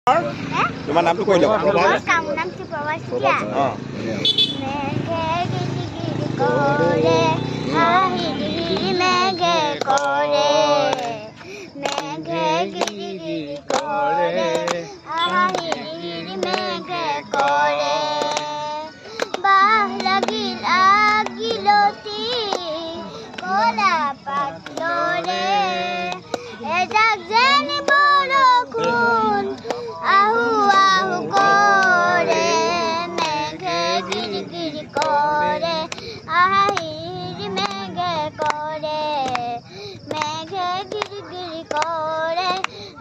তোমাৰ নামটো কৈ লওক নামটো প্ৰবাসিয়া মেঘে গিৰি কৰে আহিৰি মেঘে কৰে মেঘে গিৰি কৰে আহিৰি মেঘে কৰে বাহ লাগিল আগিলতি কলা পাতলৰে এজাক যেনি বৰষুণ আহু আহু কৰে মেঘে গিৰি গিৰি কৰে আহিৰি মেঘে কৰে মেঘে গিৰি গিৰি কৰে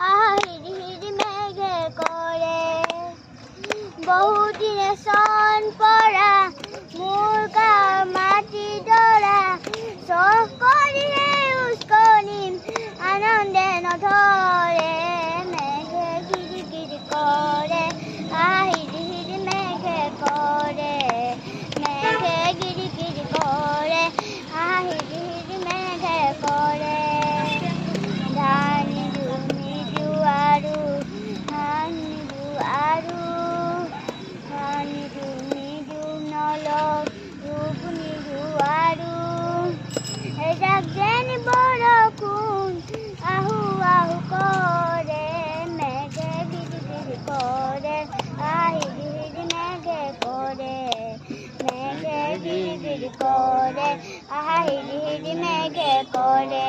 আহিৰি মেঘে কৰে বহুদিনে চন পৰা মোৰ গাঁৱৰ মাটি ডৰা চখ কৰিহে উস্কনিম আনন্দে নধৰে মেঘে গিৰি গিৰি কৰে আহিৰি মেঘে কৰে মেঘে গিৰি গিৰি কৰে আহিৰি মেঘে কৰে ধান নিদু আৰু ধান নিদু নলক ৰূপ নিদু আৰু এজাক যেনি বৰষুণ আহু আহু কৰে মেঘে গিৰি গিৰি কৰে আহিৰি মেঘে কৰে মেঘে গিৰি গিৰি কৰে আহিৰি মেঘে কৰে